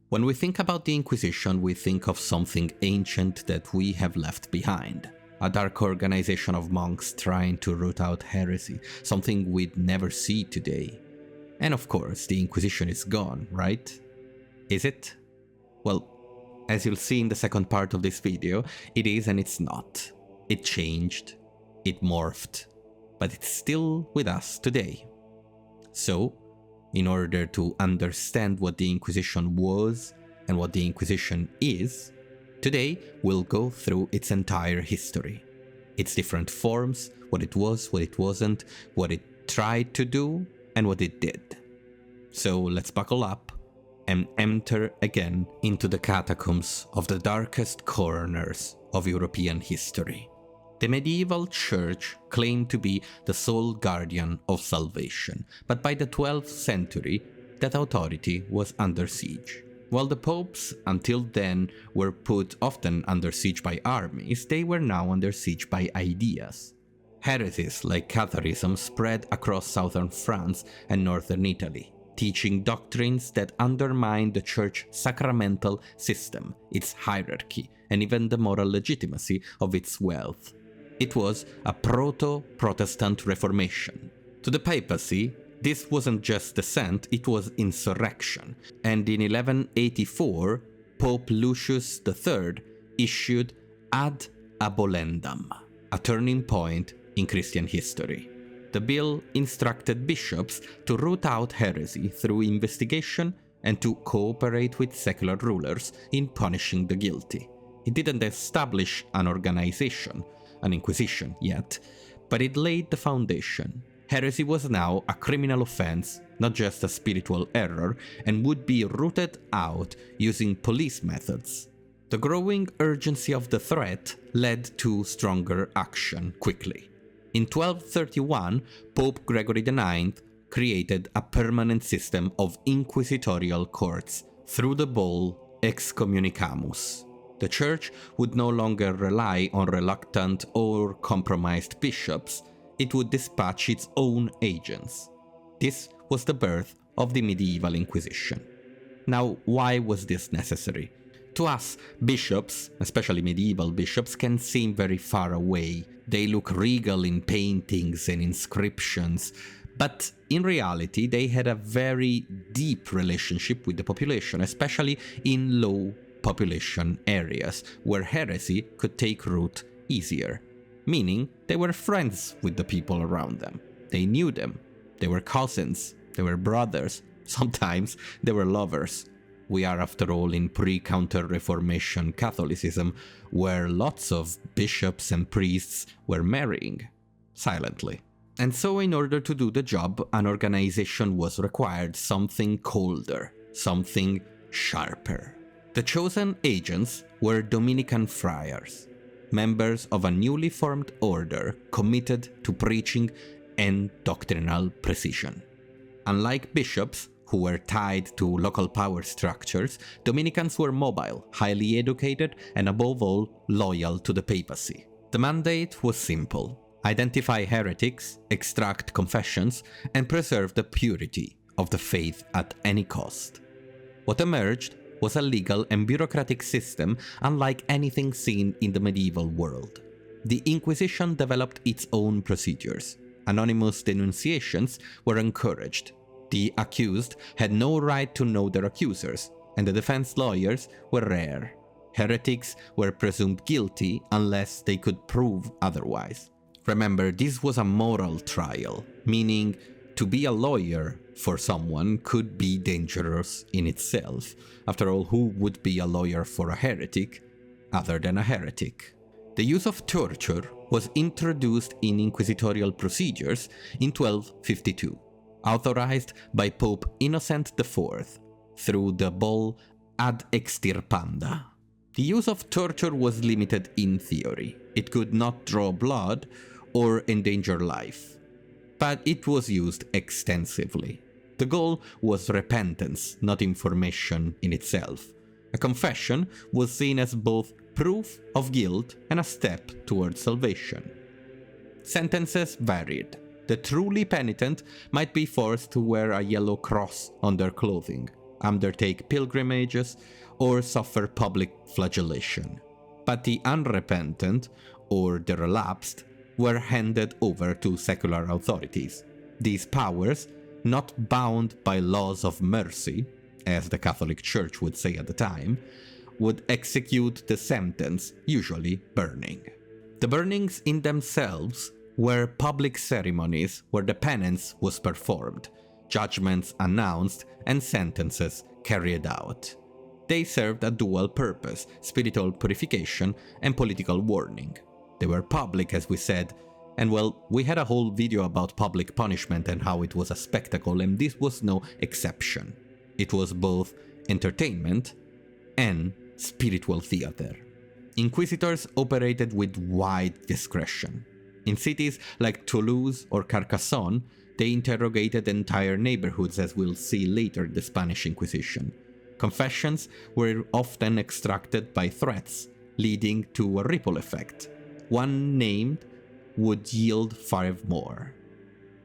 When we think about the Inquisition, we think of something ancient that we have left behind. A dark organization of monks trying to root out heresy, something we'd never see today. And of course, the Inquisition is gone, right? Is it? Well, as you'll see in the second part of this video, it is and it's not. It changed, it morphed, but it's still with us today. So, in order to understand what the Inquisition was and what the Inquisition is, today we'll go through its entire history, its different forms, what it was, what it wasn't, what it tried to do, and what it did. So let's buckle up and enter again into the catacombs of the darkest corners of European history. The medieval church claimed to be the sole guardian of salvation, but by the 12th century, that authority was under siege. While the popes until then were put often under siege by armies, they were now under siege by ideas. Heresies like Catharism spread across southern France and northern Italy, teaching doctrines that undermined the church's sacramental system, its hierarchy, and even the moral legitimacy of its wealth. It was a proto-Protestant Reformation. To the papacy, this wasn't just dissent, it was insurrection, and in 1184, Pope Lucius III issued Ad Abolendam, a turning point in Christian history. The bill instructed bishops to root out heresy through investigation and to cooperate with secular rulers in punishing the guilty. It didn't establish an organization, an inquisition yet, but it laid the foundation. Heresy was now a criminal offense, not just a spiritual error, and would be rooted out using police methods. The growing urgency of the threat led to stronger action quickly. In 1231, Pope Gregory IX created a permanent system of inquisitorial courts through the bull Excommunicamus. The church would no longer rely on reluctant or compromised bishops, it would dispatch its own agents. This was the birth of the medieval Inquisition. Now, why was this necessary? To us, bishops, especially medieval bishops, can seem very far away. They look regal in paintings and inscriptions, but in reality they had a very deep relationship with the population, especially in low population areas where heresy could take root easier, meaning they were friends with the people around them. They knew them. They were cousins. They were brothers. Sometimes they were lovers. We are, after all, in pre-Counter-Reformation Catholicism, where lots of bishops and priests were marrying silently. And so in order to do the job, an organization was required, something colder, something sharper. The chosen agents were Dominican friars, members of a newly formed order committed to preaching and doctrinal precision. Unlike bishops, who were tied to local power structures, Dominicans were mobile, highly educated, and above all, loyal to the papacy. The mandate was simple: identify heretics, extract confessions, and preserve the purity of the faith at any cost. What emerged was a legal and bureaucratic system unlike anything seen in the medieval world. The Inquisition developed its own procedures. Anonymous denunciations were encouraged. The accused had no right to know their accusers, and the defense lawyers were rare. Heretics were presumed guilty unless they could prove otherwise. Remember, this was a moral trial, meaning to be a lawyer for someone could be dangerous in itself. After all, who would be a lawyer for a heretic other than a heretic? The use of torture was introduced in inquisitorial procedures in 1252, authorized by Pope Innocent IV through the bull Ad Extirpanda. The use of torture was limited in theory. It could not draw blood or endanger life, but it was used extensively. The goal was repentance, not information in itself. A confession was seen as both proof of guilt and a step towards salvation. Sentences varied. The truly penitent might be forced to wear a yellow cross on their clothing. undertake pilgrimages, or suffer public flagellation. But the unrepentant, or the relapsed, were handed over to secular authorities. These powers, not bound by laws of mercy, as the Catholic Church would say at the time, would execute the sentence, usually burning. The burnings in themselves were public ceremonies where the penance was performed, judgments announced, and sentences carried out. They served a dual purpose: spiritual purification and political warning. They were public, as we said, and well, we had a whole video about public punishment and how it was a spectacle, and this was no exception. It was both entertainment and spiritual theater. Inquisitors operated with wide discretion. In cities like Toulouse or Carcassonne, they interrogated entire neighborhoods, as we'll see later in the Spanish Inquisition. Confessions were often extracted by threats, leading to a ripple effect. One named would yield 5 more.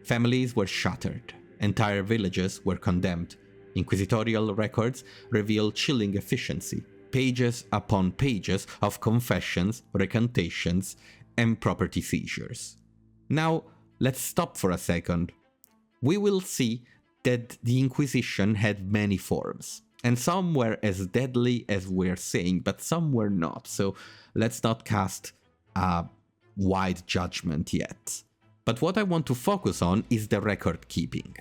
Families were shattered. Entire villages were condemned. Inquisitorial records reveal chilling efficiency. Pages upon pages of confessions, recantations, and property seizures. Now, let's stop for a second. We will see that the Inquisition had many forms, and some were as deadly as we're saying, but some were not, so let's not cast a wide judgment yet. But what I want to focus on is the record keeping.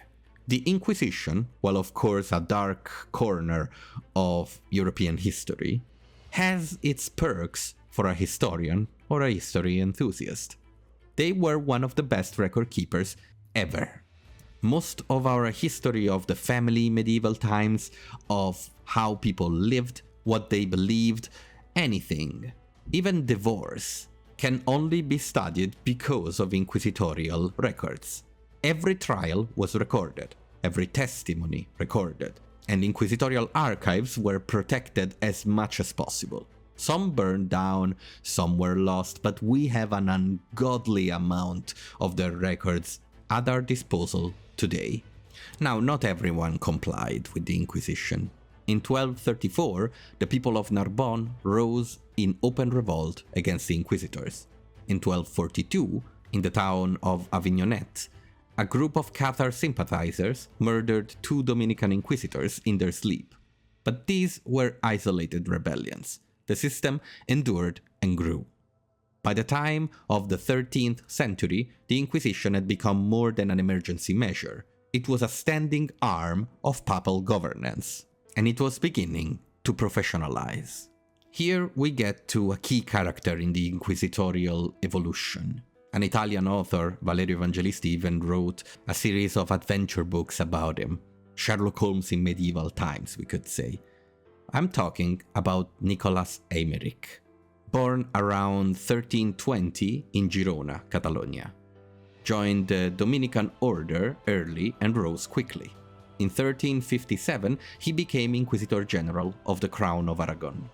The Inquisition, while of course a dark corner of European history, has its perks for a historian or a history enthusiast. They were one of the best record keepers ever. Most of our history of the family, medieval times, of how people lived, what they believed, anything, even divorce, can only be studied because of inquisitorial records. Every trial was recorded, every testimony recorded, and inquisitorial archives were protected as much as possible. Some burned down, some were lost, but we have an ungodly amount of the records at our disposal today. Now, not everyone complied with the Inquisition. In 1234, the people of Narbonne rose in open revolt against the Inquisitors. In 1242, in the town of Avignonet, a group of Cathar sympathizers murdered 2 Dominican Inquisitors in their sleep. But these were isolated rebellions. The system endured and grew. By the time of the 13th century, the Inquisition had become more than an emergency measure. It was a standing arm of papal governance, and it was beginning to professionalize. Here we get to a key character in the inquisitorial evolution. An Italian author, Valerio Evangelisti, even wrote a series of adventure books about him. Sherlock Holmes in medieval times, we could say. I'm talking about Nicholas Eymerich, born around 1320 in Girona, Catalonia. Joined the Dominican order early and rose quickly. In 1357, he became Inquisitor General of the Crown of Aragon.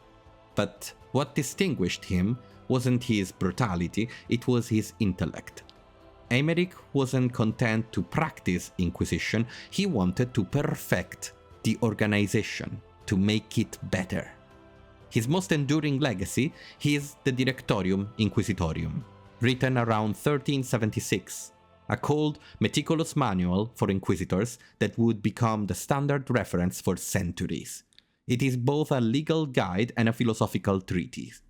But what distinguished him wasn't his brutality, it was his intellect. Eymerich wasn't content to practice Inquisition, he wanted to perfect the organization, to make it better. His most enduring legacy is the Directorium Inquisitorium, written around 1376, a cold, meticulous manual for inquisitors that would become the standard reference for centuries. It is both a legal guide and a philosophical treatise,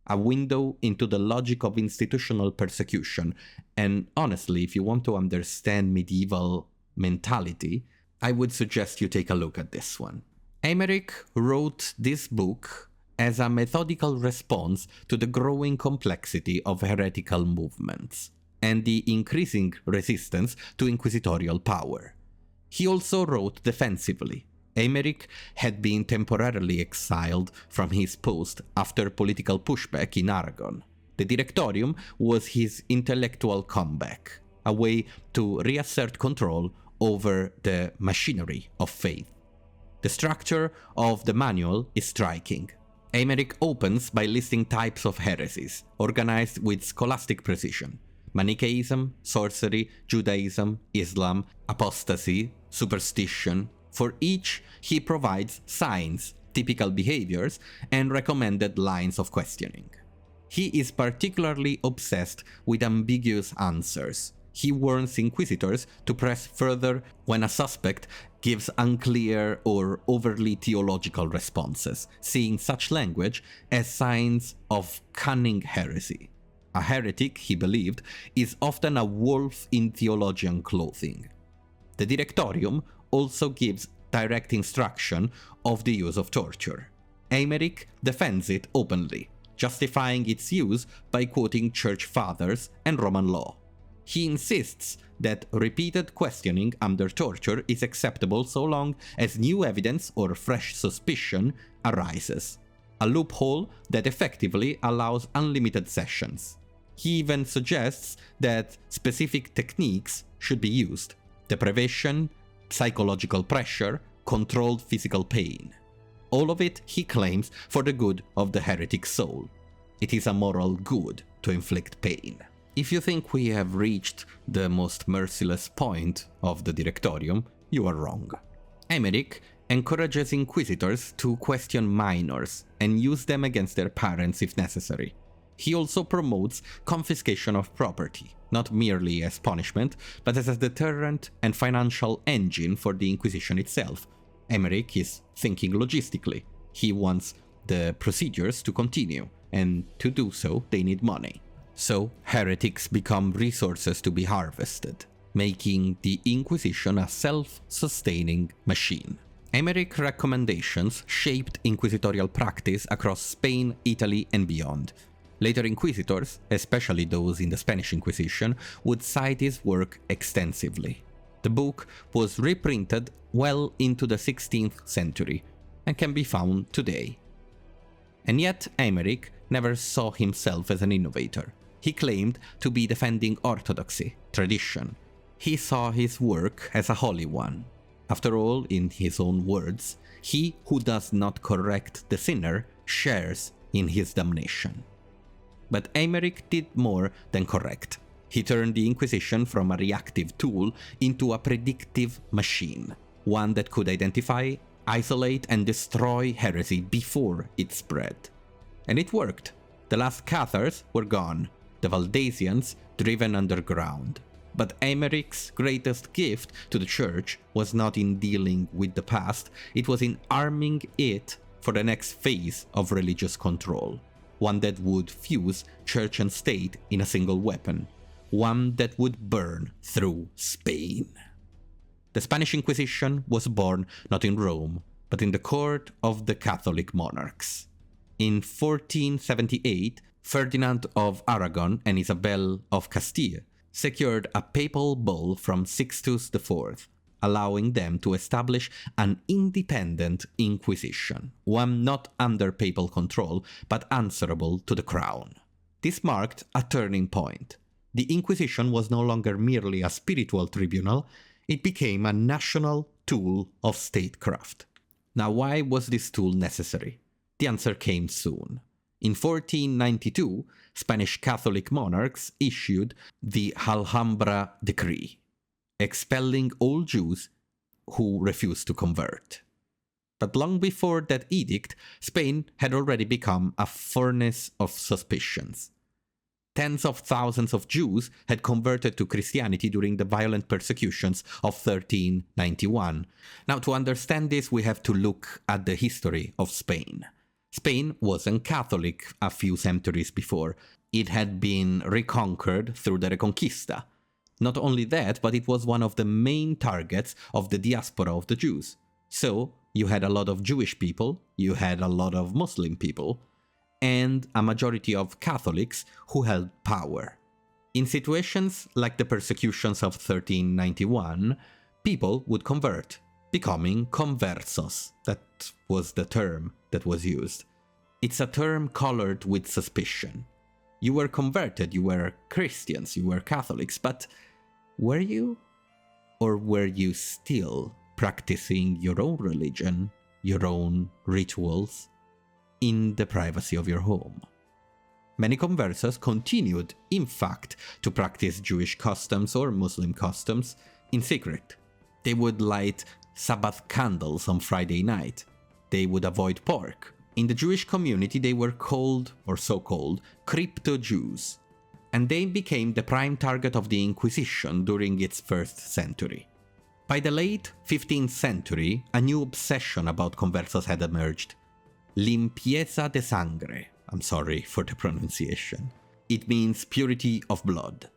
a window into the logic of institutional persecution, and honestly, if you want to understand medieval mentality, I would suggest you take a look at this one. Eymerich wrote this book as a methodical response to the growing complexity of heretical movements and the increasing resistance to inquisitorial power. He also wrote defensively. Eymerich had been temporarily exiled from his post after political pushback in Aragon. The Directorium was his intellectual comeback, a way to reassert control over the machinery of faith. The structure of the manual is striking. Eymerich opens by listing types of heresies, organized with scholastic precision: Manichaeism, sorcery, Judaism, Islam, apostasy, superstition, For each, he provides signs, typical behaviors, and recommended lines of questioning. He is particularly obsessed with ambiguous answers. He warns inquisitors to press further when a suspect gives unclear or overly theological responses, seeing such language as signs of cunning heresy. A heretic, he believed, is often a wolf in theologian clothing. The Directorium also gives direct instruction of the use of torture. Emmerich defends it openly, justifying its use by quoting church fathers and Roman law. He insists that repeated questioning under torture is acceptable so long as new evidence or fresh suspicion arises, a loophole that effectively allows unlimited sessions. He even suggests that specific techniques should be used: deprivation, psychological pressure, controlled physical pain. All of it, he claims, for the good of the heretic soul. It is a moral good to inflict pain. If you think we have reached the most merciless point of the Directorium, you are wrong. Emmerich encourages inquisitors to question minors and use them against their parents if necessary. He also promotes confiscation of property, not merely as punishment, but as a deterrent and financial engine for the Inquisition itself. Emmerich is thinking logistically. He wants the procedures to continue, and to do so they need money. So heretics become resources to be harvested, making the Inquisition a self-sustaining machine. Emmerich's recommendations shaped inquisitorial practice across Spain, Italy, and beyond. Later inquisitors, especially those in the Spanish Inquisition, would cite his work extensively. The book was reprinted well into the 16th century and can be found today. And yet Emmerich never saw himself as an innovator. He claimed to be defending orthodoxy, tradition. He saw his work as a holy one. After all, in his own words, he who does not correct the sinner shares in his damnation. But Emmerich did more than correct. He turned the Inquisition from a reactive tool into a predictive machine, one that could identify, isolate, and destroy heresy before it spread. And it worked. The last Cathars were gone, the Valdesians driven underground. But Emmerich's greatest gift to the Church was not in dealing with the past, it was in arming it for the next phase of religious control. One that would fuse church and state in a single weapon. One that would burn through Spain. The Spanish Inquisition was born not in Rome, but in the court of the Catholic monarchs. In 1478, Ferdinand of Aragon and Isabel of Castile secured a papal bull from Sixtus IV, allowing them to establish an independent Inquisition, one not under papal control, but answerable to the crown. This marked a turning point. The Inquisition was no longer merely a spiritual tribunal, it became a national tool of statecraft. Now, why was this tool necessary? The answer came soon. In 1492, Spanish Catholic monarchs issued the Alhambra Decree, expelling all Jews who refused to convert. But long before that edict, Spain had already become a furnace of suspicions. Tens of thousands of Jews had converted to Christianity during the violent persecutions of 1391. Now, to understand this, we have to look at the history of Spain. Spain wasn't Catholic a few centuries before. It had been reconquered through the Reconquista. Not only that, but it was one of the main targets of the diaspora of the Jews. So, you had a lot of Jewish people, you had a lot of Muslim people, and a majority of Catholics who held power. In situations like the persecutions of 1391, people would convert, becoming conversos. That was the term that was used. It's a term colored with suspicion. You were converted, you were Christians, you were Catholics, but were you? Or were you still practicing your own religion, your own rituals, in the privacy of your home? Many conversos continued, in fact, to practice Jewish customs or Muslim customs in secret. They would light Sabbath candles on Friday night. They would avoid pork. In the Jewish community, they were called, or so-called, crypto-Jews, and they became the prime target of the Inquisition during its first century. By the late 15th century, a new obsession about conversos had emerged. Limpieza de sangre. I'm sorry for the pronunciation. It means purity of blood.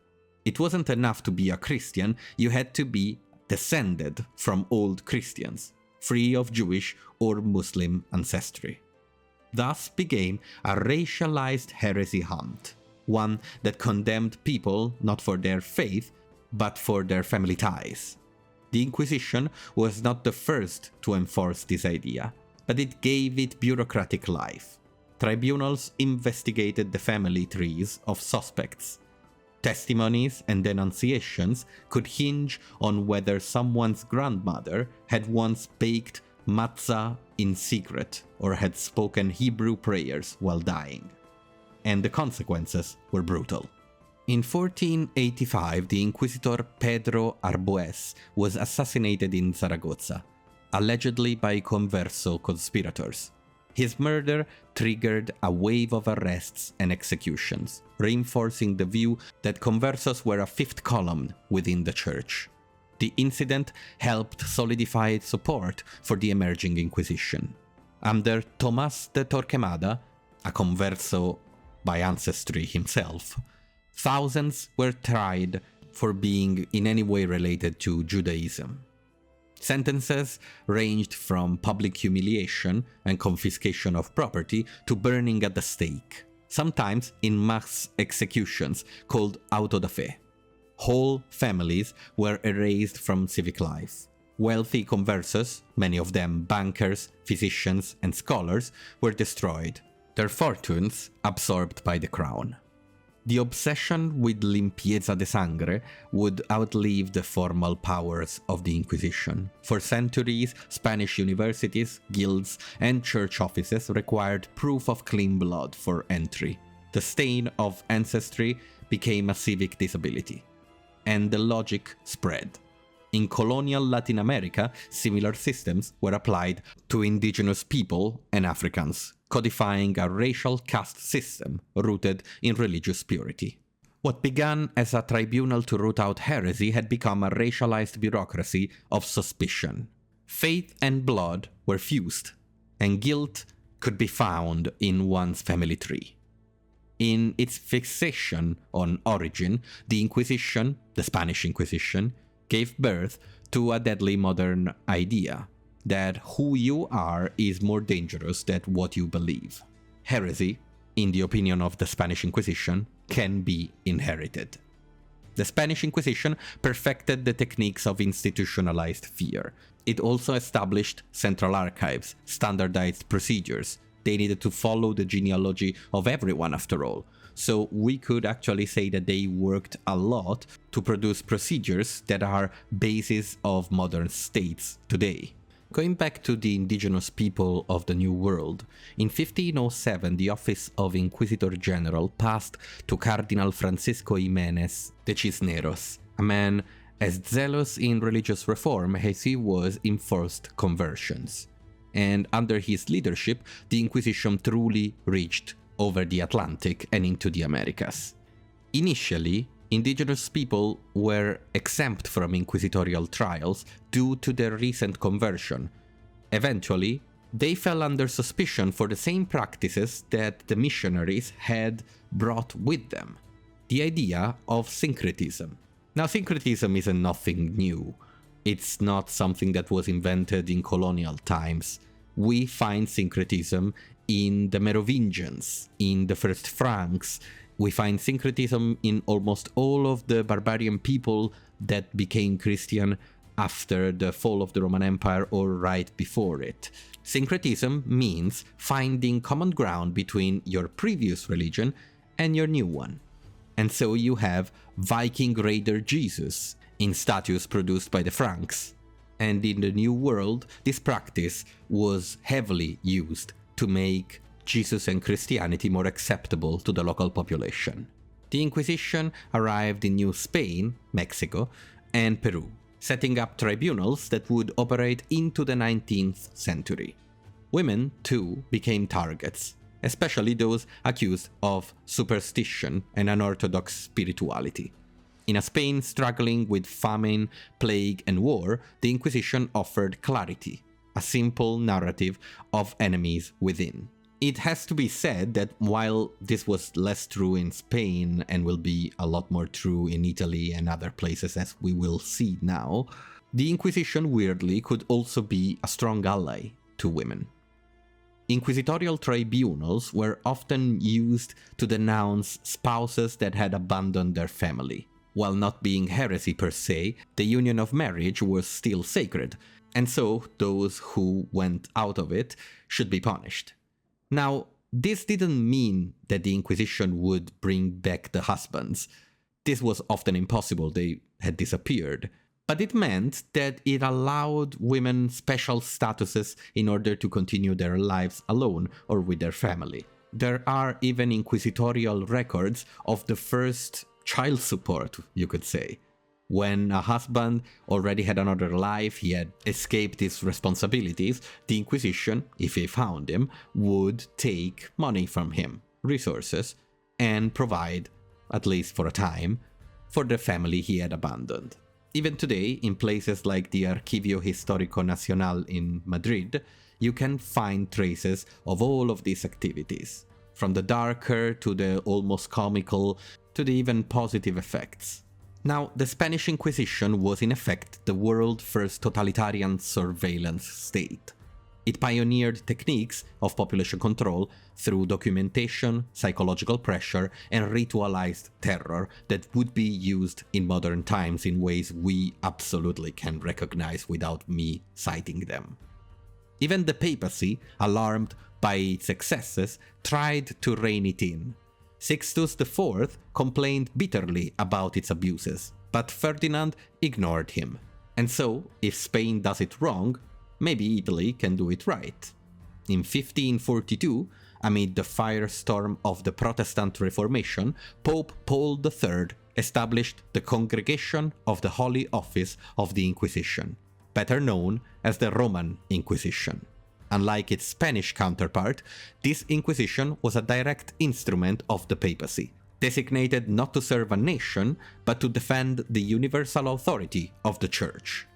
It wasn't enough to be a Christian, you had to be descended from old Christians, free of Jewish or Muslim ancestry. Thus began a racialized heresy hunt, one that condemned people not for their faith, but for their family ties. The Inquisition was not the first to enforce this idea, but it gave it bureaucratic life. Tribunals investigated the family trees of suspects. Testimonies and denunciations could hinge on whether someone's grandmother had once baked matzah in secret or had spoken Hebrew prayers while dying. And the consequences were brutal. In 1485, the Inquisitor Pedro Arbues was assassinated in Zaragoza, allegedly by converso conspirators. His murder triggered a wave of arrests and executions, reinforcing the view that conversos were a fifth column within the church. The incident helped solidify its support for the emerging Inquisition. Under Tomás de Torquemada, a converso by ancestry himself, thousands were tried for being in any way related to Judaism. Sentences ranged from public humiliation and confiscation of property to burning at the stake, sometimes in mass executions called auto da fe. Whole families were erased from civic life. Wealthy conversos, many of them bankers, physicians, and scholars, were destroyed, their fortunes absorbed by the crown. The obsession with limpieza de sangre would outlive the formal powers of the Inquisition. For centuries, Spanish universities, guilds, and church offices required proof of clean blood for entry. The stain of ancestry became a civic disability. And the logic spread. In colonial Latin America, similar systems were applied to indigenous people and Africans, codifying a racial caste system rooted in religious purity. What began as a tribunal to root out heresy had become a racialized bureaucracy of suspicion. Faith and blood were fused, and guilt could be found in one's family tree. In its fixation on origin, the Inquisition, the Spanish Inquisition, gave birth to a deadly modern idea that who you are is more dangerous than what you believe. Heresy, in the opinion of the Spanish Inquisition, can be inherited. The Spanish Inquisition perfected the techniques of institutionalized fear. It also established central archives, standardized procedures. They needed to follow the genealogy of everyone after all. So we could actually say that they worked a lot to produce procedures that are basis of modern states today. Going back to the indigenous people of the New World, in 1507 the office of Inquisitor General passed to Cardinal Francisco Jiménez de Cisneros, a man as zealous in religious reform as he was in forced conversions. And under his leadership, the Inquisition truly reached over the Atlantic and into the Americas. Initially, indigenous people were exempt from inquisitorial trials due to their recent conversion. Eventually, they fell under suspicion for the same practices that the missionaries had brought with them. The idea of syncretism. Now, syncretism isn't nothing new. It's not something that was invented in colonial times. We find syncretism in the Merovingians, in the first Franks. We find syncretism in almost all of the barbarian people that became Christian after the fall of the Roman Empire or right before it. Syncretism means finding common ground between your previous religion and your new one. And so you have Viking raider Jesus in statues produced by the Franks. And in the New World, this practice was heavily used to make Jesus and Christianity more acceptable to the local population. The Inquisition arrived in New Spain, Mexico, and Peru. setting up tribunals that would operate into the 19th century. Women, too, became targets, especially those accused of superstition and unorthodox spirituality. In a Spain struggling with famine, plague, and war, the Inquisition offered clarity, a simple narrative of enemies within. It has to be said that while this was less true in Spain and will be a lot more true in Italy and other places as we will see now, the Inquisition weirdly could also be a strong ally to women. Inquisitorial tribunals were often used to denounce spouses that had abandoned their family. While not being heresy per se, the union of marriage was still sacred, and so those who went out of it should be punished. Now, this didn't mean that the Inquisition would bring back the husbands. This was often impossible, they had disappeared. But it meant that it allowed women special statuses in order to continue their lives alone or with their family. There are even inquisitorial records of the first child support, you could say. When a husband already had another life, he had escaped his responsibilities, the Inquisition, if they found him, would take money from him, resources, and provide, at least for a time, for the family he had abandoned. Even today, in places like the Archivio Histórico Nacional in Madrid, you can find traces of all of these activities, from the darker to the almost comical to the even positive effects. Now, the Spanish Inquisition was in effect the world's first totalitarian surveillance state. It pioneered techniques of population control through documentation, psychological pressure, and ritualized terror that would be used in modern times in ways we absolutely can recognize without me citing them. Even the papacy, alarmed by its excesses, tried to rein it in. Sixtus IV complained bitterly about its abuses, but Ferdinand ignored him. And so, if Spain does it wrong, maybe Italy can do it right. In 1542, amid the firestorm of the Protestant Reformation, Pope Paul III established the Congregation of the Holy Office of the Inquisition, better known as the Roman Inquisition. Unlike its Spanish counterpart, this Inquisition was a direct instrument of the papacy, designated not to serve a nation, but to defend the universal authority of the Church.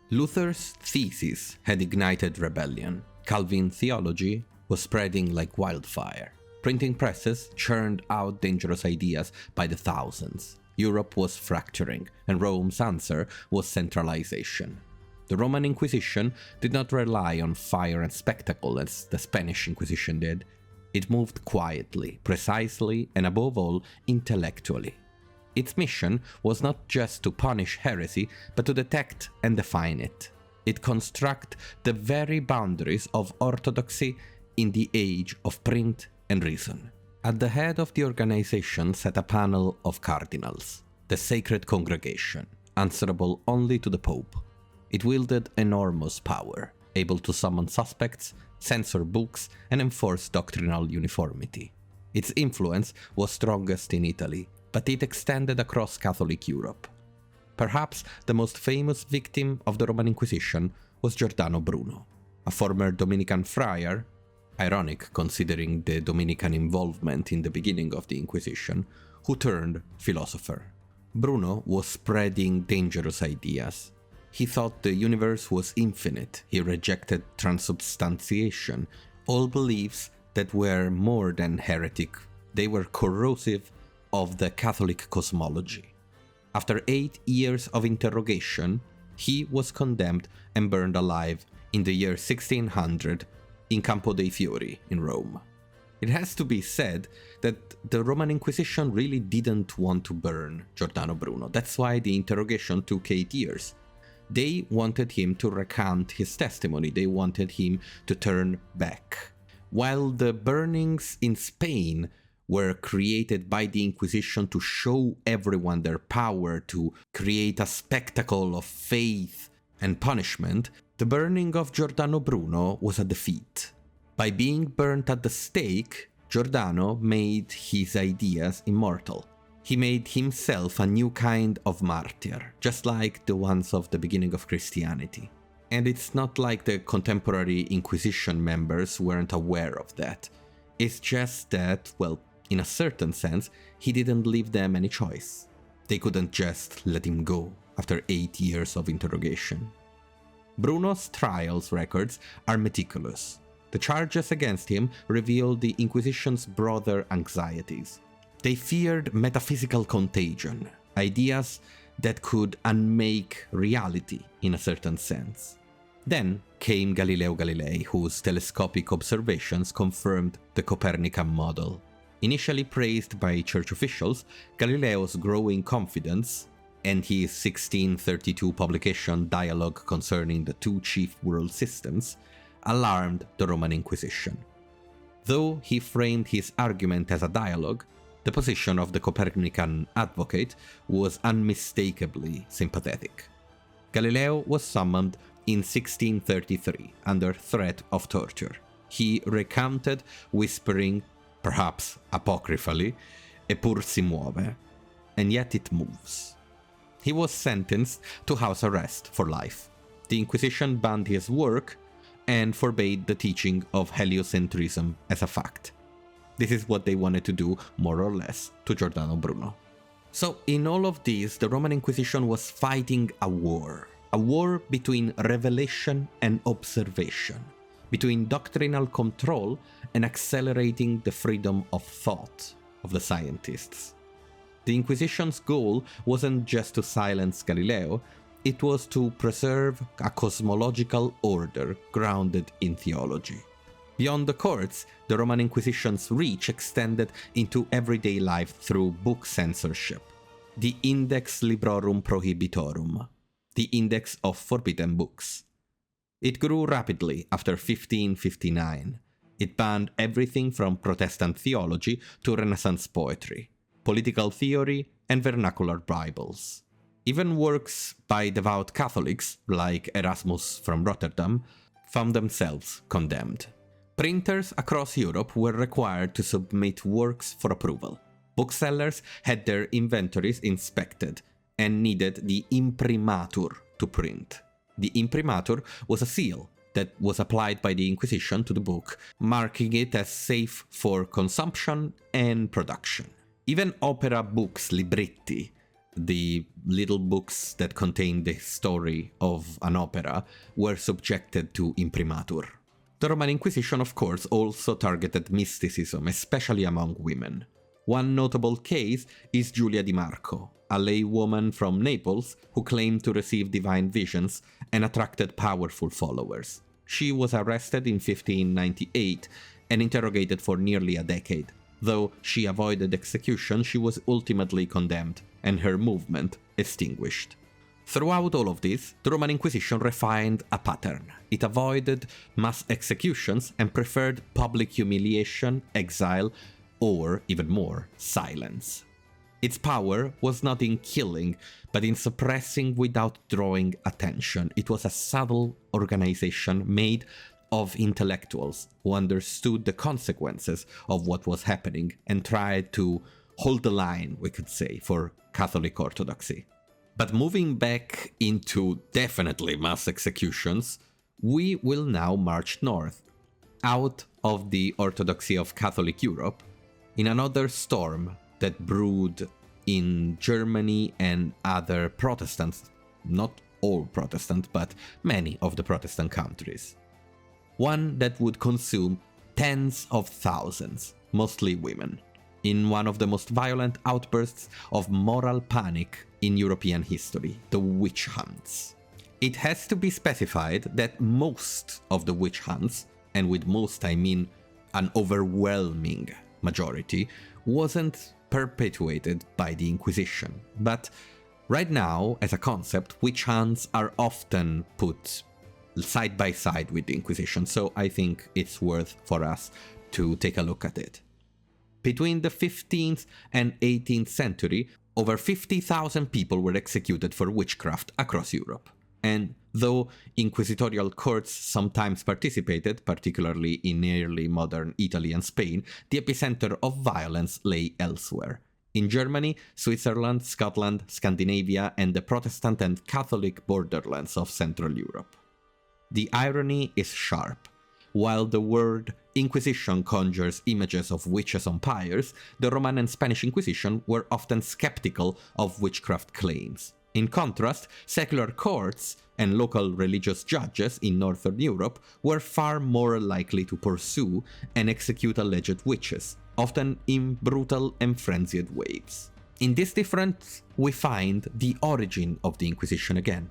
Luther's thesis had ignited rebellion. Calvin's theology was spreading like wildfire. Printing presses churned out dangerous ideas by the thousands. Europe was fracturing, and Rome's answer was centralization. The Roman Inquisition did not rely on fire and spectacle as the Spanish Inquisition did. It moved quietly, precisely, and above all, intellectually. Its mission was not just to punish heresy, but to detect and define it. It construct the very boundaries of orthodoxy in the age of print and reason. At the head of the organization sat a panel of cardinals, the Sacred Congregation, answerable only to the Pope. It wielded enormous power, able to summon suspects, censor books, and enforce doctrinal uniformity. Its influence was strongest in Italy, but it extended across Catholic Europe. Perhaps the most famous victim of the Roman Inquisition was Giordano Bruno, a former Dominican friar, ironic considering the Dominican involvement in the beginning of the Inquisition, who turned philosopher. Bruno was spreading dangerous ideas. He thought the universe was infinite, he rejected transubstantiation, all beliefs that were more than heretic, they were corrosive of the Catholic cosmology. After 8 years of interrogation, he was condemned and burned alive in the year 1600 in Campo dei Fiori in Rome. It has to be said that the Roman Inquisition really didn't want to burn Giordano Bruno, that's why the interrogation took 8 years. They wanted him to recant his testimony, they wanted him to turn back. While the burnings in Spain were created by the Inquisition to show everyone their power, to create a spectacle of faith and punishment, the burning of Giordano Bruno was a defeat. By being burnt at the stake, Giordano made his ideas immortal. He made himself a new kind of martyr, just like the ones of the beginning of Christianity. And it's not like the contemporary Inquisition members weren't aware of that. It's just that, well, in a certain sense, he didn't leave them any choice. They couldn't just let him go after 8 years of interrogation. Bruno's trials records are meticulous. The charges against him reveal the Inquisition's broader anxieties. They feared metaphysical contagion, ideas that could unmake reality in a certain sense. Then came Galileo Galilei, whose telescopic observations confirmed the Copernican model. Initially praised by church officials, Galileo's growing confidence and his 1632 publication Dialogue Concerning the Two Chief World Systems alarmed the Roman Inquisition. Though he framed his argument as a dialogue, the position of the Copernican advocate was unmistakably sympathetic. Galileo was summoned in 1633 under threat of torture. He recounted, whispering, perhaps apocryphally, "Eppur si muove," and yet it moves. He was sentenced to house arrest for life. The Inquisition banned his work and forbade the teaching of heliocentrism as a fact. This is what they wanted to do, more or less, to Giordano Bruno. So in all of this, the Roman Inquisition was fighting a war between revelation and observation, between doctrinal control and accelerating the freedom of thought of the scientists. The Inquisition's goal wasn't just to silence Galileo, it was to preserve a cosmological order grounded in theology. Beyond the courts, the Roman Inquisition's reach extended into everyday life through book censorship. The Index Librorum Prohibitorum, the Index of Forbidden Books. It grew rapidly after 1559. It banned everything from Protestant theology to Renaissance poetry, political theory, and vernacular Bibles. Even works by devout Catholics, like Erasmus from Rotterdam, found themselves condemned. Printers across Europe were required to submit works for approval. Booksellers had their inventories inspected and needed the imprimatur to print. The imprimatur was a seal that was applied by the Inquisition to the book, marking it as safe for consumption and production. Even opera books, libretti, the little books that contain the story of an opera, were subjected to imprimatur. The Roman Inquisition, of course, also targeted mysticism, especially among women. One notable case is Giulia di Marco, a laywoman from Naples who claimed to receive divine visions and attracted powerful followers. She was arrested in 1598 and interrogated for nearly a decade. Though she avoided execution, she was ultimately condemned and her movement extinguished. Throughout all of this, the Roman Inquisition refined a pattern. It avoided mass executions and preferred public humiliation, exile, or, even more, silence. Its power was not in killing, but in suppressing without drawing attention. It was a subtle organization made of intellectuals who understood the consequences of what was happening and tried to hold the line, we could say, for Catholic orthodoxy. But moving back into definitely mass executions, we will now march north, out of the orthodoxy of Catholic Europe, in another storm that brewed in Germany and other Protestants, not all Protestant, but many of the Protestant countries. One that would consume tens of thousands, mostly women, in one of the most violent outbursts of moral panic in European history, the witch hunts. It has to be specified that most of the witch hunts, and with most I mean an overwhelming majority, wasn't perpetuated by the Inquisition. But right now, as a concept, witch hunts are often put side by side with the Inquisition, so I think it's worth for us to take a look at it. Between the 15th and 18th century, over 50,000 people were executed for witchcraft across Europe. And though inquisitorial courts sometimes participated, particularly in early modern Italy and Spain, the epicenter of violence lay elsewhere, In Germany, Switzerland, Scotland, Scandinavia, and the Protestant and Catholic borderlands of Central Europe. The irony is sharp. While the word Inquisition conjures images of witches on pyres, the Roman and Spanish Inquisition were often skeptical of witchcraft claims. In contrast, secular courts and local religious judges in Northern Europe were far more likely to pursue and execute alleged witches, often in brutal and frenzied ways. In this difference, we find the origin of the Inquisition again.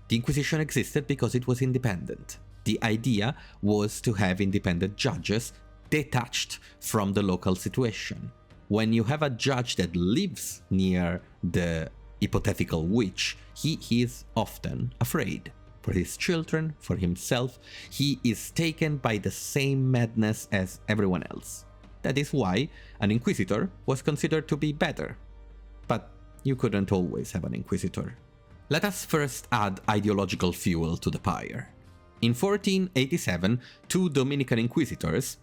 The Inquisition existed because it was independent. The idea was to have independent judges detached from the local situation. When you have a judge that lives near the hypothetical witch, he is often afraid. For his children, for himself, he is taken by the same madness as everyone else. That is why an inquisitor was considered to be better. But you couldn't always have an inquisitor. Let us first add ideological fuel to the pyre. In 1487, two Dominican inquisitors,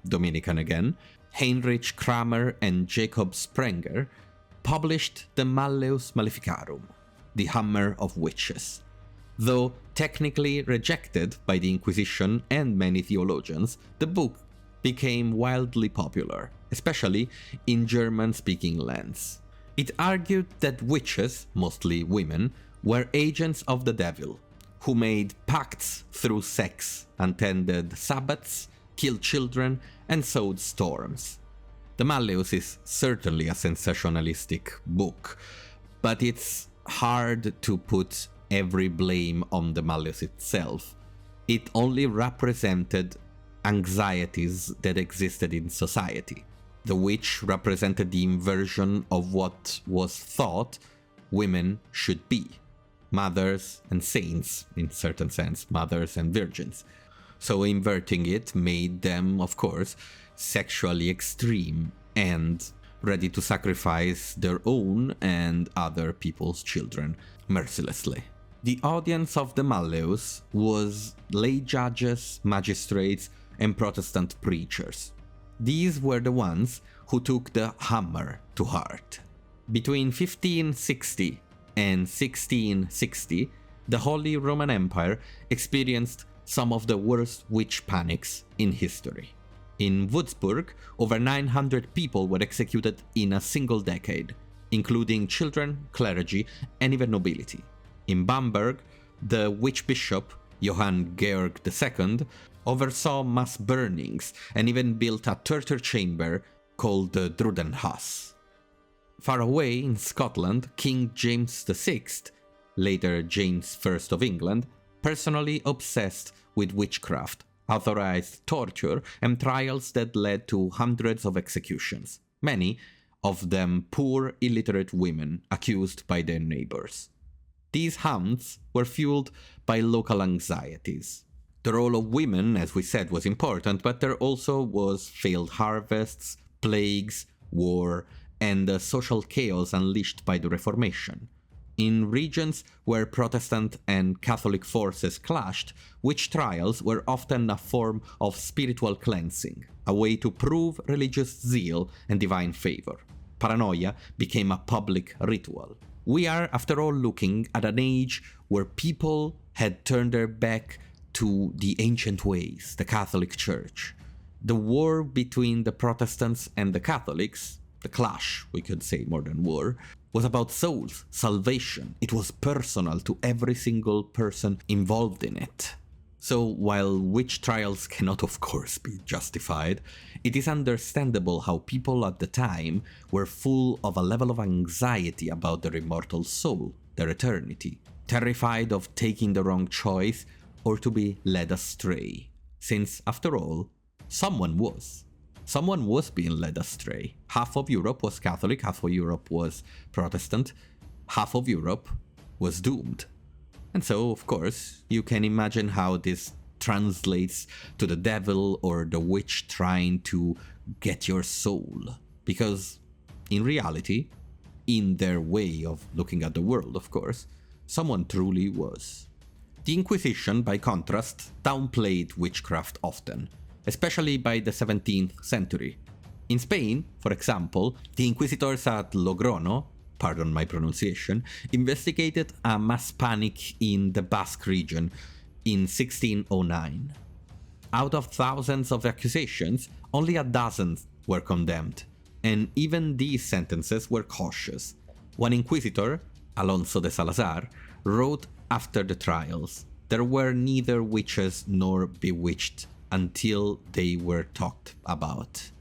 Dominican again, Heinrich Kramer and Jacob Sprenger, published the Malleus Maleficarum, the Hammer of Witches. Though technically rejected by the Inquisition and many theologians, the book became wildly popular, especially in German-speaking lands. It argued that witches, mostly women, were agents of the devil, who made pacts through sex, attended Sabbaths, killed children, and sowed storms. The Malleus is certainly a sensationalistic book, but it's hard to put every blame on the Malleus itself. It only represented anxieties that existed in society. The witch represented the inversion of what was thought women should be. Mothers and saints, in certain sense, mothers and virgins. So inverting it made them, of course, sexually extreme and ready to sacrifice their own and other people's children mercilessly. The audience of the Malleus was lay judges, magistrates, and Protestant preachers. These were the ones who took the hammer to heart. Between 1560 and 1660, the Holy Roman Empire experienced some of the worst witch panics in history. In Würzburg, over 900 people were executed in a single decade, including children, clergy, and even nobility. In Bamberg, the witch bishop, Johann Georg II, oversaw mass burnings and even built a torture chamber called the Drudenhaus. Far away in Scotland, King James VI, later James I of England, personally obsessed with witchcraft, authorized torture and trials that led to hundreds of executions, many of them poor illiterate women accused by their neighbors. These hunts were fueled by local anxieties. The role of women, as we said, was important, but there also was failed harvests, plagues, war, and the social chaos unleashed by the Reformation. In regions where Protestant and Catholic forces clashed, witch trials were often a form of spiritual cleansing, a way to prove religious zeal and divine favor. Paranoia became a public ritual. We are, after all, looking at an age where people had turned their back to the ancient ways, the Catholic Church. The war between the Protestants and the Catholics, the clash, we could say more than war, was about souls, salvation. It was personal to every single person involved in it. So while witch trials cannot of course be justified, it is understandable how people at the time were full of a level of anxiety about their immortal soul, their eternity, terrified of taking the wrong choice or to be led astray. Since, after all, someone was. Someone was being led astray. Half of Europe was Catholic, half of Europe was Protestant, half of Europe was doomed. And so, of course, you can imagine how this translates to the devil or the witch trying to get your soul. Because, in reality, in their way of looking at the world, of course, someone truly was. The Inquisition, by contrast, downplayed witchcraft often, especially by the 17th century. In Spain, for example, the Inquisitors at Logrono, pardon my pronunciation, investigated a mass panic in the Basque region in 1609. Out of thousands of accusations, only a dozen were condemned, and even these sentences were cautious. One inquisitor, Alonso de Salazar, wrote after the trials, "There were neither witches nor bewitched until they were talked about."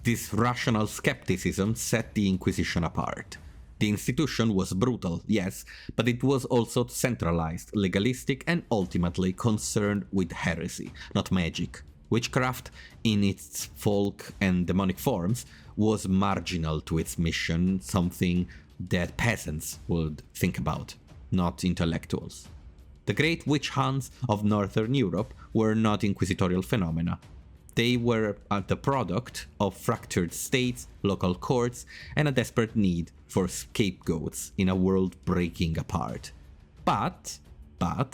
This rational skepticism set the Inquisition apart. The institution was brutal, yes, but it was also centralized, legalistic, and ultimately concerned with heresy, not magic. Witchcraft, in its folk and demonic forms, was marginal to its mission, something that peasants would think about, not intellectuals. The great witch hunts of Northern Europe were not inquisitorial phenomena. They were the product of fractured states, local courts, and a desperate need for scapegoats in a world breaking apart. But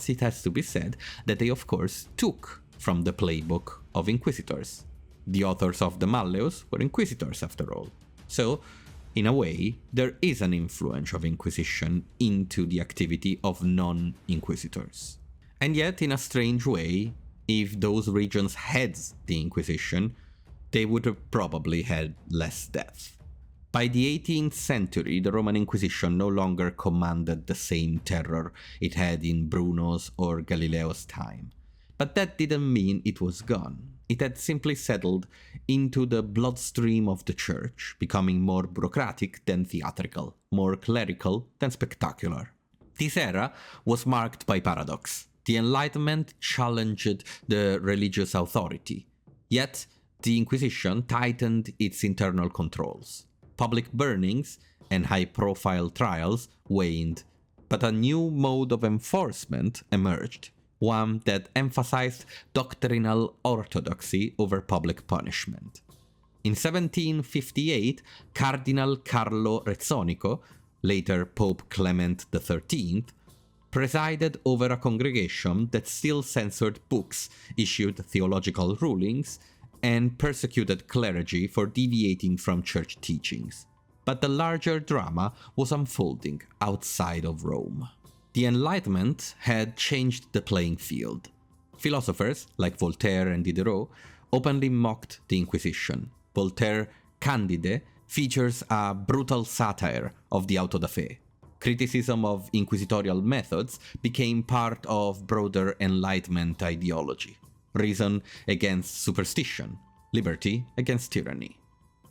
it has to be said that they of course took from the playbook of inquisitors. The authors of the Malleus were inquisitors after all. So, in a way, there is an influence of Inquisition into the activity of non-inquisitors. And yet, in a strange way, if those regions had the Inquisition, they would have probably had less death. By the 18th century, the Roman Inquisition no longer commanded the same terror it had in Bruno's or Galileo's time. But that didn't mean it was gone. It had simply settled into the bloodstream of the church, becoming more bureaucratic than theatrical, more clerical than spectacular. This era was marked by paradox. The Enlightenment challenged the religious authority, yet the Inquisition tightened its internal controls. Public burnings and high-profile trials waned, but a new mode of enforcement emerged, one that emphasized doctrinal orthodoxy over public punishment. In 1758, Cardinal Carlo Rezzonico, later Pope Clement XIII, presided over a congregation that still censored books, issued theological rulings, and persecuted clergy for deviating from church teachings. But the larger drama was unfolding outside of Rome. The Enlightenment had changed the playing field. Philosophers, like Voltaire and Diderot, openly mocked the Inquisition. Voltaire's Candide features a brutal satire of the auto da fe. Criticism of inquisitorial methods became part of broader Enlightenment ideology. Reason against superstition, liberty against tyranny.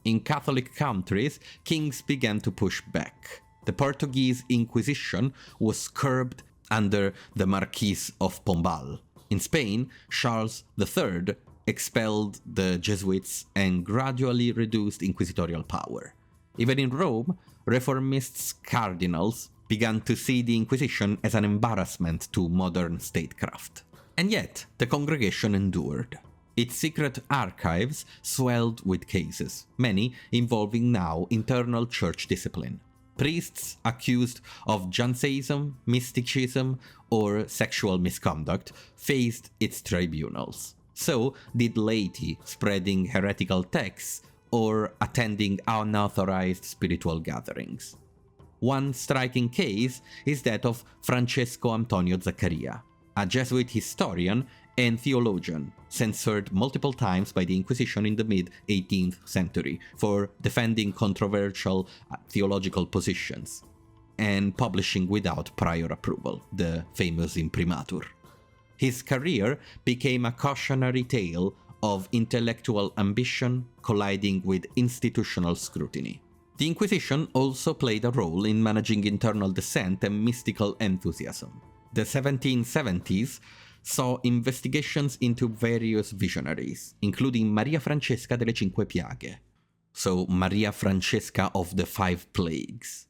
In Catholic countries, kings began to push back. The Portuguese Inquisition was curbed under the Marquis of Pombal. In Spain, Charles III expelled the Jesuits and gradually reduced inquisitorial power. Even in Rome, reformist cardinals began to see the Inquisition as an embarrassment to modern statecraft. And yet, the congregation endured. Its secret archives swelled with cases, many involving now internal church discipline. Priests accused of Jansenism, mysticism, or sexual misconduct faced its tribunals. So did laity spreading heretical texts or attending unauthorized spiritual gatherings. One striking case is that of Francesco Antonio Zaccaria, a Jesuit historian and theologian, censored multiple times by the Inquisition in the mid-18th century for defending controversial theological positions and publishing without prior approval, the famous imprimatur. His career became a cautionary tale of intellectual ambition colliding with institutional scrutiny. The Inquisition also played a role in managing internal dissent and mystical enthusiasm. The 1770s saw investigations into various visionaries, including Maria Francesca delle Cinque Piaghe, so Maria Francesca of the Five Plagues,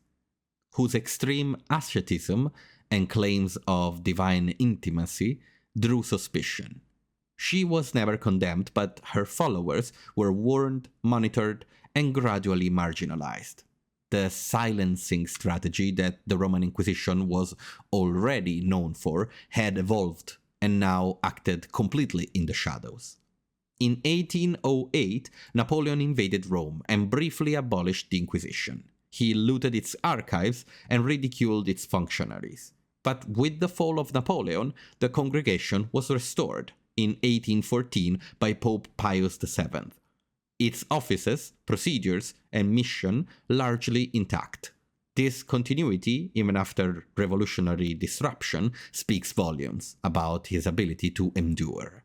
whose extreme asceticism and claims of divine intimacy drew suspicion. She was never condemned, but her followers were warned, monitored, and gradually marginalized. The silencing strategy that the Roman Inquisition was already known for had evolved and now acted completely in the shadows. In 1808, Napoleon invaded Rome and briefly abolished the Inquisition. He looted its archives and ridiculed its functionaries. But with the fall of Napoleon, the congregation was restored in 1814 by Pope Pius VII. Its offices, procedures, and mission largely intact. This continuity, even after revolutionary disruption, speaks volumes about his ability to endure.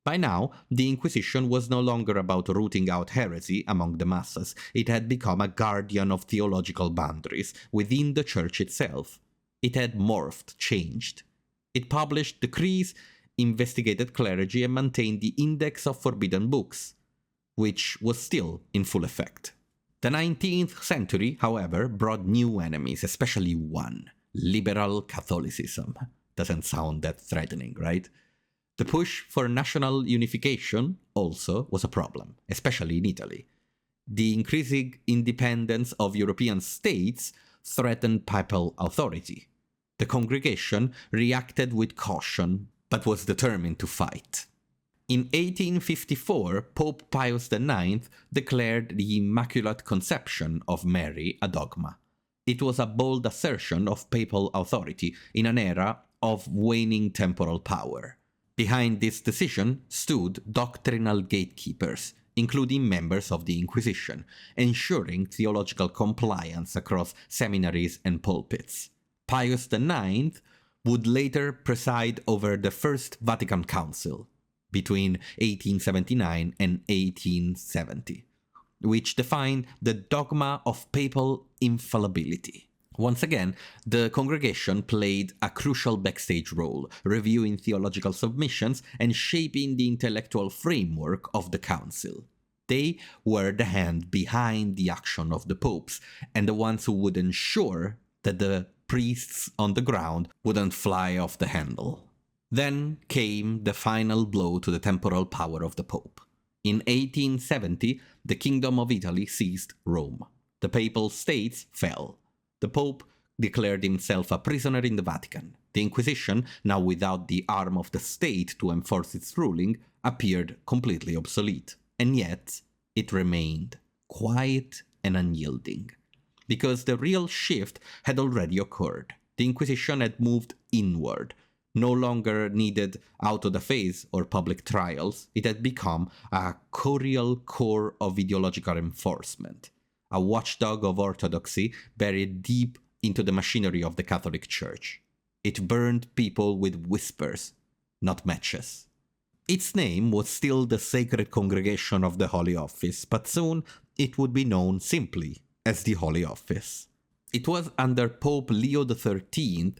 By now, the Inquisition was no longer about rooting out heresy among the masses. It had become a guardian of theological boundaries within the Church itself. It had morphed, changed. It published decrees, investigated clergy, and maintained the Index of Forbidden Books, which was still in full effect. The 19th century, however, brought new enemies, especially one: liberal Catholicism. Doesn't sound that threatening, right? The push for national unification also was a problem, especially in Italy. The increasing independence of European states threatened papal authority. The congregation reacted with caution, but was determined to fight. In 1854, Pope Pius IX declared the Immaculate Conception of Mary a dogma. It was a bold assertion of papal authority in an era of waning temporal power. Behind this decision stood doctrinal gatekeepers, including members of the Inquisition, ensuring theological compliance across seminaries and pulpits. Pius IX would later preside over the First Vatican Council between 1879 and 1870, which defined the dogma of papal infallibility. Once again, the congregation played a crucial backstage role, reviewing theological submissions and shaping the intellectual framework of the council. They were the hand behind the action of the popes, and the ones who would ensure that the priests on the ground wouldn't fly off the handle. Then came the final blow to the temporal power of the pope. In 1870, the Kingdom of Italy seized Rome. The papal states fell. The Pope declared himself a prisoner in the Vatican. The Inquisition, now without the arm of the state to enforce its ruling, appeared completely obsolete. And yet, it remained quiet and unyielding. Because the real shift had already occurred. The Inquisition had moved inward. No longer needed auto da fe or public trials. It had become a curial core of ideological enforcement. A watchdog of orthodoxy buried deep into the machinery of the Catholic Church. It burned people with whispers, not matches. Its name was still the Sacred Congregation of the Holy Office, but soon it would be known simply as the Holy Office. It was under Pope Leo XIII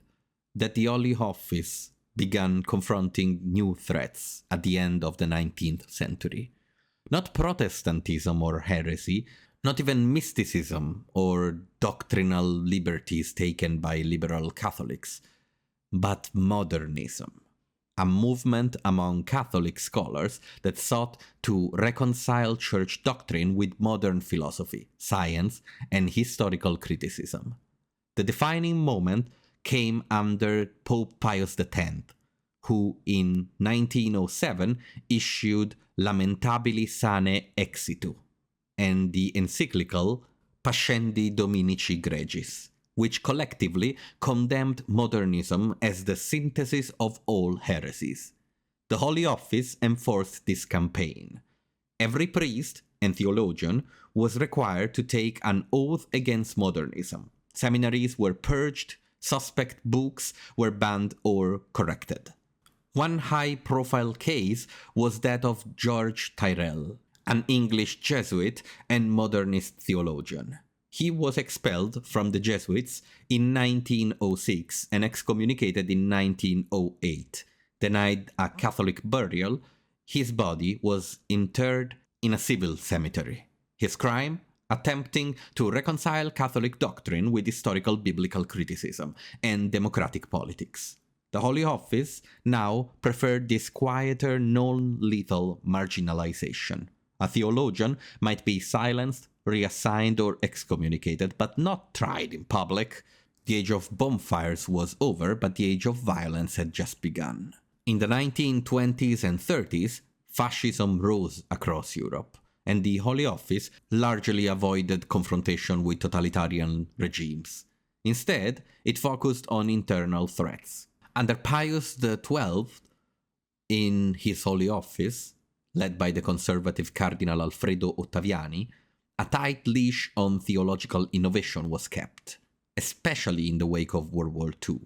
that the Holy Office began confronting new threats at the end of the 19th century. Not Protestantism or heresy, not even mysticism or doctrinal liberties taken by liberal Catholics, but modernism, a movement among Catholic scholars that sought to reconcile church doctrine with modern philosophy, science, and historical criticism. The defining moment came under Pope Pius X, who in 1907 issued Lamentabili Sane Exitu, and the encyclical Pascendi Dominici Gregis, which collectively condemned modernism as the synthesis of all heresies. The Holy Office enforced this campaign. Every priest and theologian was required to take an oath against modernism. Seminaries were purged, suspect books were banned or corrected. One high-profile case was that of George Tyrrell, an English Jesuit and modernist theologian. He was expelled from the Jesuits in 1906 and excommunicated in 1908. Denied a Catholic burial, his body was interred in a civil cemetery. His crime? Attempting to reconcile Catholic doctrine with historical biblical criticism and democratic politics. The Holy Office now preferred this quieter, non-lethal marginalization. A theologian might be silenced, reassigned, or excommunicated, but not tried in public. The age of bonfires was over, but the age of violence had just begun. In the 1920s and 30s, fascism rose across Europe, and the Holy Office largely avoided confrontation with totalitarian regimes. Instead, it focused on internal threats. Under Pius XII, in his Holy Office, led by the conservative Cardinal Alfredo Ottaviani, a tight leash on theological innovation was kept, especially in the wake of World War II.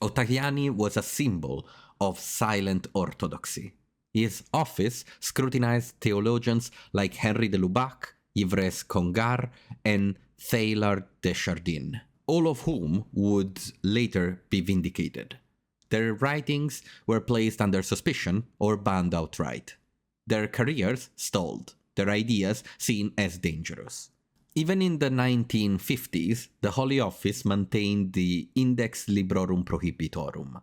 Ottaviani was a symbol of silent orthodoxy. His office scrutinized theologians like Henri de Lubac, Yves Congar, and Teilhard de Chardin, all of whom would later be vindicated. Their writings were placed under suspicion or banned outright. Their careers stalled, their ideas seen as dangerous. Even in the 1950s, the Holy Office maintained the Index Librorum Prohibitorum.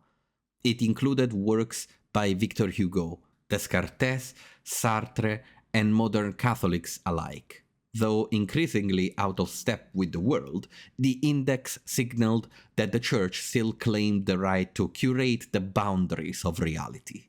It included works by Victor Hugo, Descartes, Sartre, and modern Catholics alike. Though increasingly out of step with the world, the index signaled that the Church still claimed the right to curate the boundaries of reality.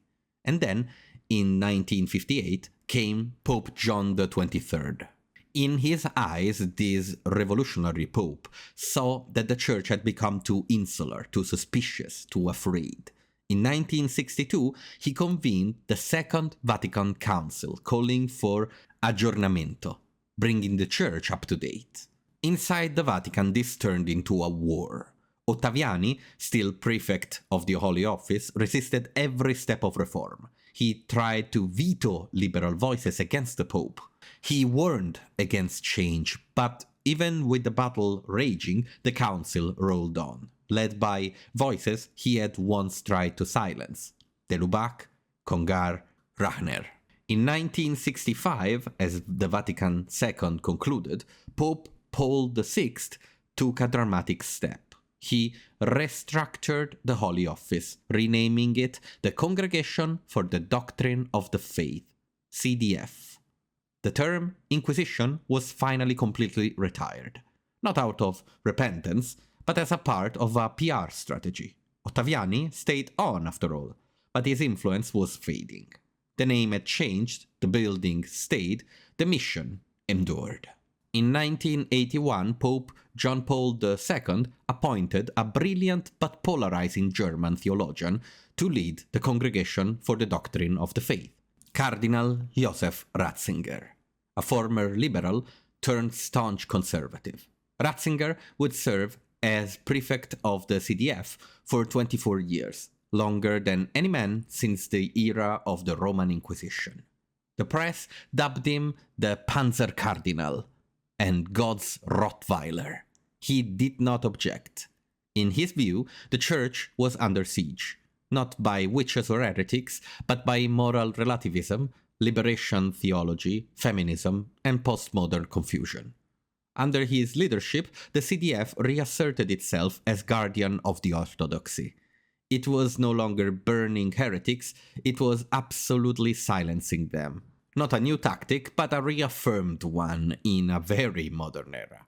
And then, in 1958, came Pope John XXIII. In his eyes, this revolutionary pope saw that the Church had become too insular, too suspicious, too afraid. In 1962, he convened the Second Vatican Council, calling for aggiornamento, bringing the Church up to date. Inside the Vatican, this turned into a war. Ottaviani, still prefect of the Holy Office, resisted every step of reform. He tried to veto liberal voices against the Pope. He warned against change, but even with the battle raging, the council rolled on, led by voices he had once tried to silence: de Lubac, Congar, Ratzinger. In 1965, as the Vatican II concluded, Pope Paul VI took a dramatic step. He restructured the Holy Office, renaming it the Congregation for the Doctrine of the Faith, CDF. The term Inquisition was finally completely retired, not out of repentance, but as a part of a PR strategy. Ottaviani stayed on, after all, but his influence was fading. The name had changed, the building stayed, the mission endured. In 1981, Pope John Paul II appointed a brilliant but polarizing German theologian to lead the Congregation for the Doctrine of the Faith, Cardinal Joseph Ratzinger, a former liberal turned staunch conservative. Ratzinger would serve as prefect of the CDF for 24 years, longer than any man since the era of the Roman Inquisition. The press dubbed him the Panzer Cardinal and God's Rottweiler. He did not object. In his view, the Church was under siege, not by witches or heretics, but by moral relativism, liberation theology, feminism, and postmodern confusion. Under his leadership, the CDF reasserted itself as guardian of the orthodoxy. It was no longer burning heretics, it was absolutely silencing them. Not a new tactic, but a reaffirmed one in a very modern era.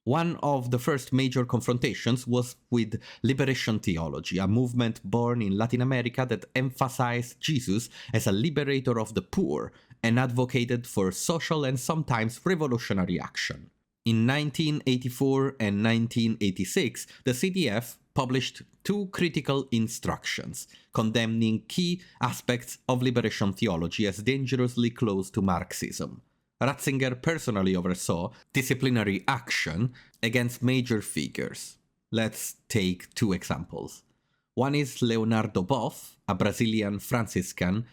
One of the first major confrontations was with liberation theology, a movement born in Latin America that emphasized Jesus as a liberator of the poor and advocated for social and sometimes revolutionary action. In 1984 and 1986, the CDF published two critical instructions, condemning key aspects of liberation theology as dangerously close to Marxism. Ratzinger personally oversaw disciplinary action against major figures. Let's take two examples. One is Leonardo Boff, a Brazilian Franciscan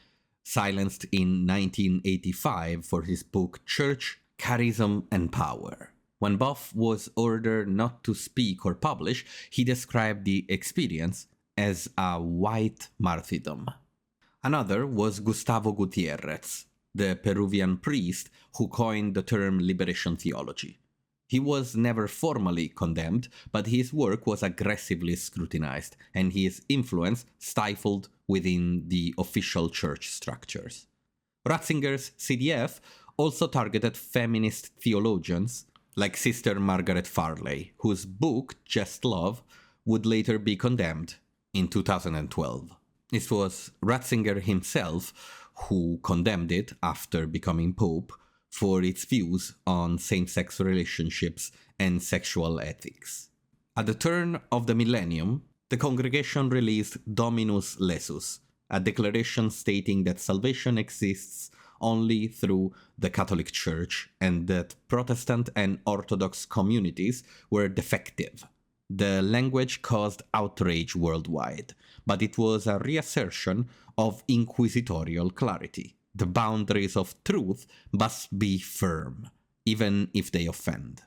silenced in 1985 for his book Church, Charism and Power. When Boff was ordered not to speak or publish, he described the experience as a white martyrdom. Another was Gustavo Gutierrez, the Peruvian priest who coined the term liberation theology. He was never formally condemned, but his work was aggressively scrutinized, and his influence stifled within the official church structures. Ratzinger's CDF also targeted feminist theologians like Sister Margaret Farley, whose book, Just Love, would later be condemned in 2012. It was Ratzinger himself who condemned it after becoming pope for its views on same-sex relationships and sexual ethics. At the turn of the millennium, the congregation released Dominus Lesus, a declaration stating that salvation exists only through the Catholic Church and that Protestant and Orthodox communities were defective. The language caused outrage worldwide, but it was a reassertion of inquisitorial clarity. The boundaries of truth must be firm, even if they offend.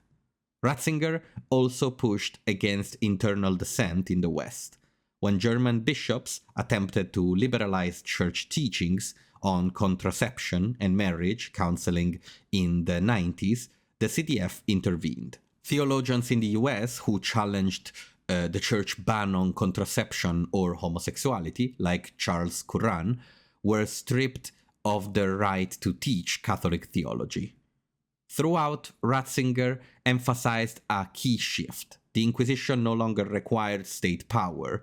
Ratzinger also pushed against internal dissent in the West. When German bishops attempted to liberalize church teachings on contraception and marriage counseling in the 90s, the CDF intervened. Theologians in the US who challenged the church ban on contraception or homosexuality, like Charles Curran, were stripped of their right to teach Catholic theology. Throughout, Ratzinger emphasized a key shift. The Inquisition no longer required state power.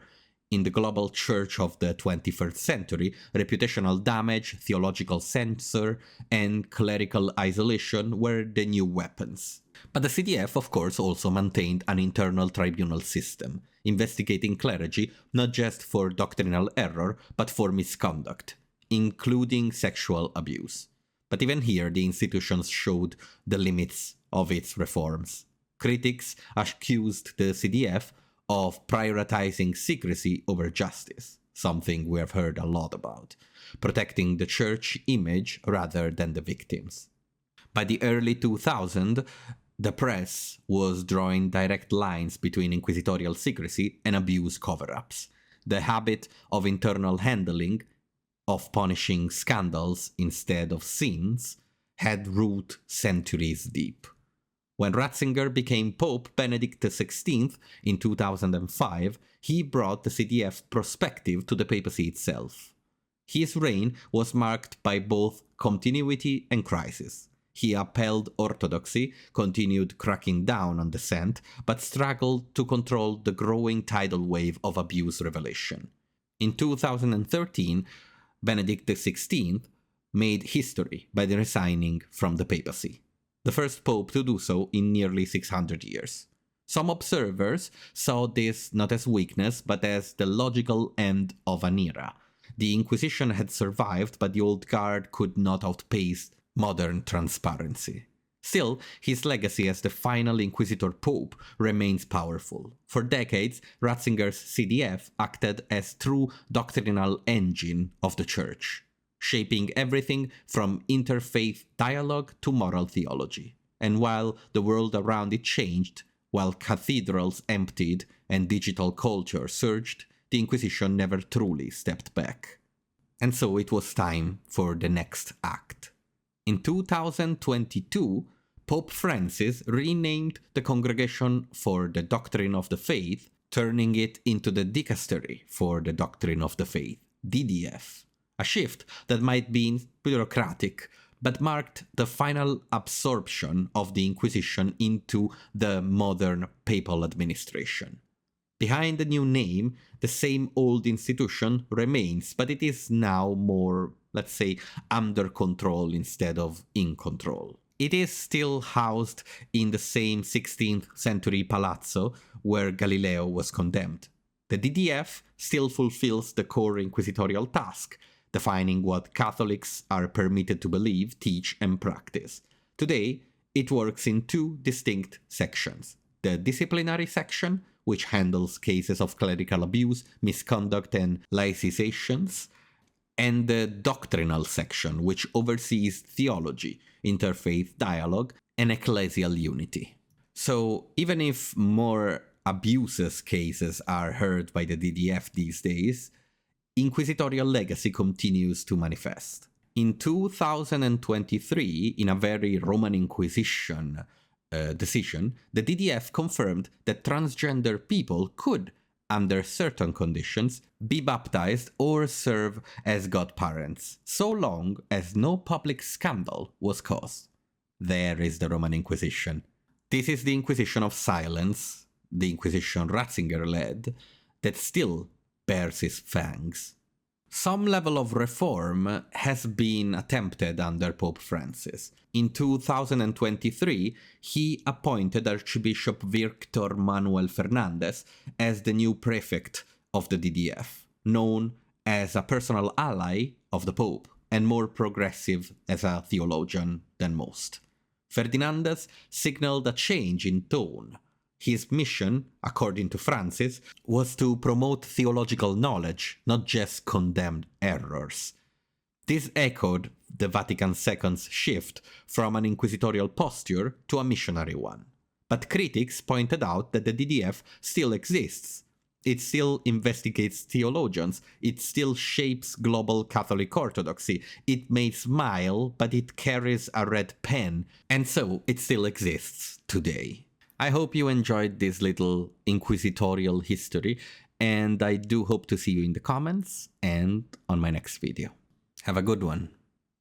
In the global church of the 21st century, reputational damage, theological censor, and clerical isolation were the new weapons. But the CDF, of course, also maintained an internal tribunal system, investigating clergy not just for doctrinal error, but for misconduct, including sexual abuse. But even here, the institutions showed the limits of its reforms. Critics accused the CDF of prioritizing secrecy over justice, something we have heard a lot about, protecting the church image rather than the victims. By the early 2000s, the press was drawing direct lines between inquisitorial secrecy and abuse cover-ups. The habit of internal handling, of punishing scandals instead of sins, had root centuries deep. When Ratzinger became Pope Benedict XVI in 2005, he brought the CDF perspective to the papacy itself. His reign was marked by both continuity and crisis. He upheld orthodoxy, continued cracking down on dissent, but struggled to control the growing tidal wave of abuse revelation. In 2013, Benedict XVI made history by resigning from the papacy, the first pope to do so in nearly 600 years. Some observers saw this not as weakness, but as the logical end of an era. The Inquisition had survived, but the old guard could not outpace modern transparency. Still, his legacy as the final Inquisitor Pope remains powerful. For decades, Ratzinger's CDF acted as true doctrinal engine of the Church, shaping everything from interfaith dialogue to moral theology. And while the world around it changed, while cathedrals emptied and digital culture surged, the Inquisition never truly stepped back. And so it was time for the next act. In 2022, Pope Francis renamed the Congregation for the Doctrine of the Faith, turning it into the Dicastery for the Doctrine of the Faith, DDF. A shift that might be bureaucratic, but marked the final absorption of the Inquisition into the modern papal administration. Behind the new name, the same old institution remains, but it is now more, let's say, under control instead of in control. It is still housed in the same 16th century palazzo where Galileo was condemned. The DDF still fulfills the core inquisitorial task, defining what Catholics are permitted to believe, teach, and practice. Today, it works in two distinct sections. The disciplinary section, which handles cases of clerical abuse, misconduct, and laicizations, and the doctrinal section, which oversees theology, interfaith dialogue, and ecclesial unity. So, even if more abuses cases are heard by the DDF these days, inquisitorial legacy continues to manifest. In 2023, in a very Roman Inquisition decision, the DDF confirmed that transgender people could, under certain conditions, be baptized or serve as godparents, so long as no public scandal was caused. There is the Roman Inquisition. This is the Inquisition of silence, the Inquisition Ratzinger led, that still bears his fangs. Some level of reform has been attempted under Pope Francis. In 2023, he appointed Archbishop Victor Manuel Fernandez as the new prefect of the DDF, known as a personal ally of the Pope and more progressive as a theologian than most. Fernandez signaled a change in tone. His mission, according to Francis, was to promote theological knowledge, not just condemn errors. This echoed the Vatican II's shift from an inquisitorial posture to a missionary one. But critics pointed out that the DDF still exists. It still investigates theologians, it still shapes global Catholic orthodoxy, it may smile, but it carries a red pen, and so it still exists today. I hope you enjoyed this little inquisitorial history, and I do hope to see you in the comments and on my next video. Have a good one.